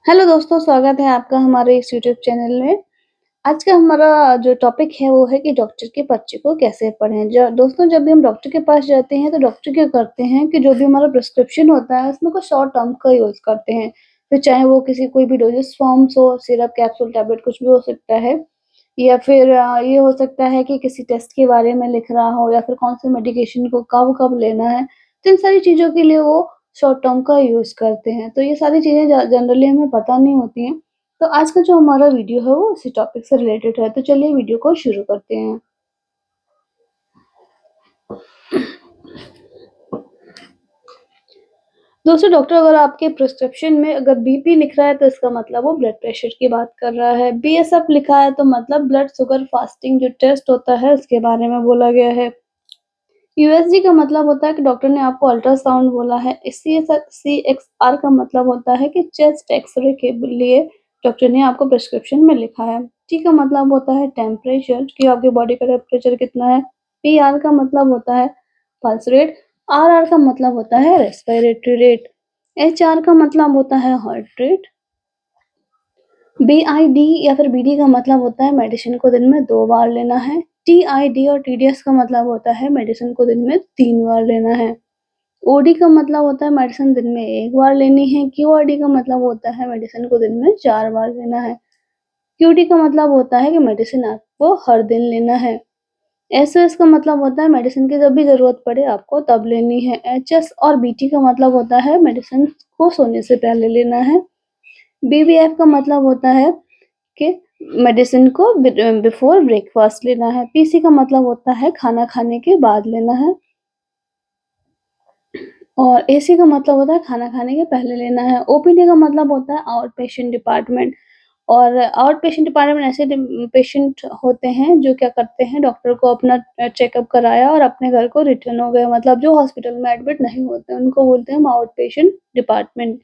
Hello दोस्तों, स्वागत है आपका हमारे इस यूट्यूब चैनल में। आज का हमारा जो टॉपिक है वो है कि डॉक्टर की पर्ची को कैसे पढ़ें। ज दोस्तों, जब भी हम डॉक्टर के पास जाते हैं तो डॉक्टर क्या करते हैं कि जो भी हमारा प्रिस्क्रिप्शन होता है उसमें कुछ शॉर्ट टर्म का यूज़ करते हैं। फिर चाहे वो किसी कोई भी डोजेस फॉर्म्स हो, सिरप, कैप्सूल, टैबलेट कुछ भी हो सकता है। या फिर ये हो सकता है कि किसी टेस्ट के बारे में लिख रहा हो या फिर कौन-से मेडिकेशन को कब-कब लेना है। तो इन सारी चीज़ों के लिए वो शॉर्ट टर्म का यूज़ करते हैं। तो ये सारी चीज़ें जनरली हमें पता नहीं होती हैं। तो आज का जो हमारा वीडियो है वो इसी टॉपिक से रिलेटेड है। तो चलिए वीडियो को शुरू करते हैं। दोस्तों, डॉक्टर अगर आपके प्रिस्क्रिप्शन में अगर बीपी लिख रहा है तो इसका मतलब वो ब्लड प्रेशर की बात कर रहा है। बीएसएफ लिखा है तो मतलब ब्लड शुगर फास्टिंग जो टेस्ट होता है उसके बारे में बोला गया है। यूएसजी का मतलब होता है कि डॉक्टर ने आपको अल्ट्रासाउंड बोला है। सीएक्सआर का मतलब होता है कि चेस्ट एक्स-रे के लिए डॉक्टर ने आपको प्रिस्क्रिप्शन में लिखा है। टी का मतलब होता है टेम्परेचर कि आपकी बॉडी का टेम्परेचर कितना है। पीआर का मतलब होता है पल्स रेट। आरआर का मतलब होता है रेस्पिरेटरी रेट। एचआर का मतलब होता है हार्ट रेट। बीआईडी या फिर बीडी का मतलब होता है मेडिसिन को दिन में 2 बार लेना है। टीआईडी और टीडीएस का मतलब होता है मेडिसिन को दिन में 3 बार लेना है। ओडी का मतलब होता है मेडिसिन दिन में 1 बार लेनी है। क्यूआरडी का मतलब होता है मेडिसिन को दिन में 4 बार लेना है। क्यूडी का मतलब होता है कि मेडिसिन आपको हर दिन लेना है। एसओएस का मतलब होता है मेडिसिन की जब भी ज़रूरत पड़े आपको तब लेनी है। एचएस और बीटी का मतलब होता है मेडिसिन को सोने से पहले लेना है। बीबीएफ का मतलब होता है कि मेडिसिन को बिफोर ब्रेकफास्ट लेना है। पीसी का मतलब होता है खाना खाने के बाद लेना है। और एसी का मतलब होता है खाना खाने के पहले लेना है। ओपीडी का मतलब होता है आउट पेशेंट डिपार्टमेंट। और आउट पेशेंट डिपार्टमेंट ऐसे पेशेंट होते हैं जो क्या करते हैं, डॉक्टर को अपना चेकअप कराया और अपने घर को रिटर्न हो गए, मतलब जो हॉस्पिटल में एडमिट नहीं होते उनको बोलते हैं हम आउट पेशेंट डिपार्टमेंट।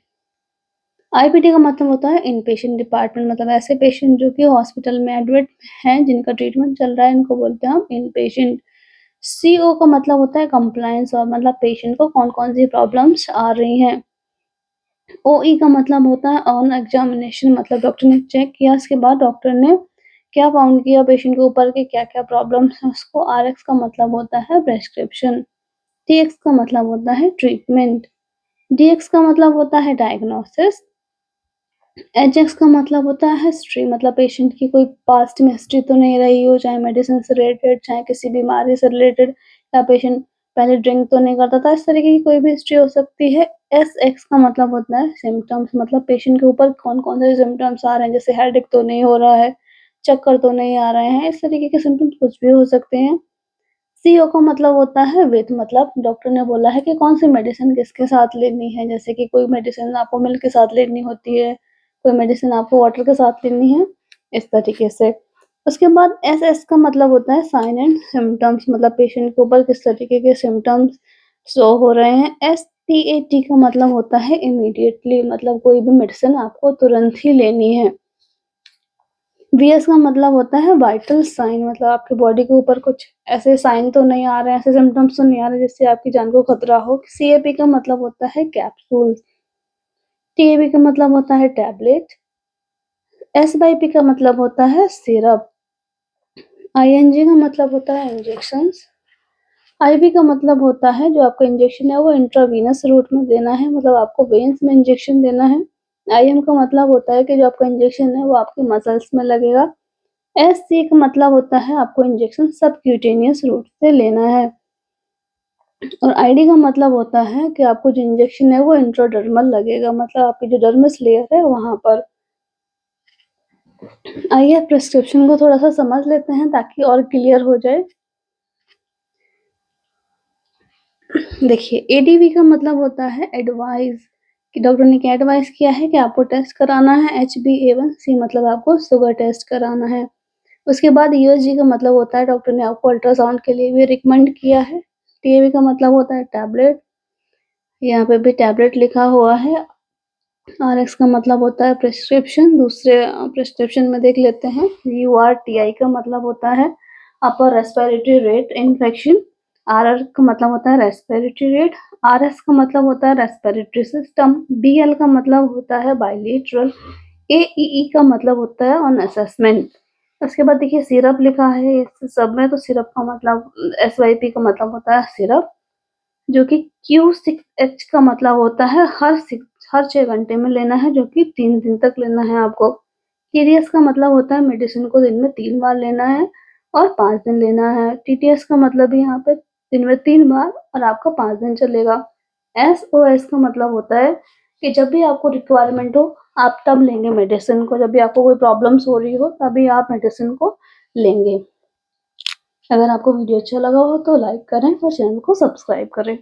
आईपीडी का मतलब होता है इन पेशेंट डिपार्टमेंट, मतलब ऐसे पेशेंट जो कि हॉस्पिटल में एडमिट हैं जिनका ट्रीटमेंट चल रहा है इनको बोलते हैं हम इन पेशेंट। सीओ का मतलब होता है कंप्लायंस, और मतलब पेशेंट को कौन-कौन सी प्रॉब्लम्स आ रही हैं। ओई का मतलब होता है ऑन एग्जामिनेशन, मतलब डॉक्टर ने चेक किया उसके बाद डॉक्टर ने क्या फाउंड किया पेशेंट के ऊपर के क्या-क्या प्रॉब्लम्स हैं उसको। आरएक्स का मतलब होता है प्रिस्क्रिप्शन। टीएक्स का मतलब होता है ट्रीटमेंट। डीएक्स का मतलब होता है डायग्नोसिस। एचएक्स का मतलब होता है हिस्ट्री, मतलब पेशेंट की कोई पास्ट में हिस्ट्री तो नहीं रही हो, चाहे मेडिसिन से रिलेटेड, चाहे किसी बीमारी से रिलेटेड, या पेशेंट पहले ड्रिंक तो नहीं करता था, इस तरीके की कोई भी हिस्ट्री हो सकती है। एसएक्स का मतलब होता है सिम्पटम्स, मतलब पेशेंट के ऊपर कौन-कौन से सिम्पटम्स आ रहे हैं, जैसे हेडेक तो नहीं हो रहा है, चक्कर तो नहीं आ रहे हैं, इस तरीके के सिम्पटम्स कुछ भी हो सकते हैं। सीओ का मतलब होता है विथ, मतलब डॉक्टर ने बोला है कि कौन-सी मेडिसिन किसके साथ लेनी है, जैसे कि कोई मेडिसिन आपको मिल्क के साथ लेनी होती है, कोई मेडिसिन आपको वाटर के साथ लेनी है, इस तरीके से। उसके बाद एसएस का मतलब होता है साइन एंड सिम्पटम्स, मतलब पेशेंट के ऊपर किस तरीके के सिम्पटम्स शो हो रहे हैं। एसटीएटी का मतलब होता है इमीडिएटली, मतलब कोई भी मेडिसिन आपको तुरंत ही लेनी है। वीएस का मतलब होता है वाइटल साइन, मतलब आपकी बॉडी के ऊपर कुछ ऐसे साइन तो नहीं आ रहे हैं, ऐसे सिम्पटम्स तो नहीं आ रहे जिससे आपकी जान को खतरा हो। सीएपी का मतलब होता है कैप्सूल। टीएबी का मतलब होता है टैबलेट। एसवाईपी का मतलब होता है सिरप। आईएनजी का मतलब होता है इंजेक्शंस। आईवी का मतलब होता है जो आपका इंजेक्शन है वो इंट्रावेनस रूट में देना है, मतलब आपको वेन्स में इंजेक्शन देना है। आईएम का मतलब होता है कि जो आपका इंजेक्शन है वो आपके मसल्स में लगेगा। एससी का मतलब होता है आपको इंजेक्शन सबक्यूटेनियस रूट से लेना है। और आईडी का मतलब होता है कि आपको जो इंजेक्शन है वो इंट्राडर्मल लगेगा, मतलब आपकी जो डर्मिस लेयर है वहाँ पर। आइए प्रिस्क्रिप्शन को थोड़ा-सा समझ लेते हैं ताकि और क्लियर हो जाए। देखिए, एडीवी का मतलब होता है एडवाइस, कि डॉक्टर ने क्या एडवाइस किया है कि आपको टेस्ट कराना है एचबीएवन सी, मतलब आपको शुगर टेस्ट कराना है। उसके बाद यूएसजी का मतलब होता है डॉक्टर ने आपको अल्ट्रासाउंड के लिए भी रिकमेंड किया है। टीएवी का मतलब होता है टैबलेट, यहाँ पे भी टैबलेट लिखा हुआ है। आरएक्स का मतलब होता है प्रिस्क्रिप्शन, दूसरे प्रिस्क्रिप्शन में देख लेते हैं। यूआरटीआई का मतलब होता है upper respiratory rate infection. RR का मतलब होता है रेस्पिरेटरी रेट, आरएस का मतलब होता है रेस्पिरेटरी सिस्टम, बीएल का मतलब होता है बायलेटरल, एईई का मतलब होता है ऑन असेसमेंट। उसके बाद देखिए सिरप लिखा है इस सब में, तो सिरप का मतलब एसवाईपी का मतलब होता है सिरप, जो कि Q6H का मतलब होता है हर 6 घंटे में लेना है, जो कि 3 दिन तक लेना है आपको। टीडीएस का मतलब होता है मेडिसिन को दिन में 3 बार लेना है और 5 दिन लेना है। टीटीएस का मतलब भी यहाँ पे दिन में 3 बार और आपका 5 दिन चलेगा। एसओएस का मतलब होता है कि जब भी आपको रिक्वायरमेंट हो, आप तब लेंगे मेडिसिन को, जब भी आपको कोई प्रॉब्लम्स हो रही हो, तभी आप मेडिसिन को लेंगे। अगर आपको वीडियो अच्छा लगा हो तो लाइक करें और चैनल को सब्सक्राइब करें।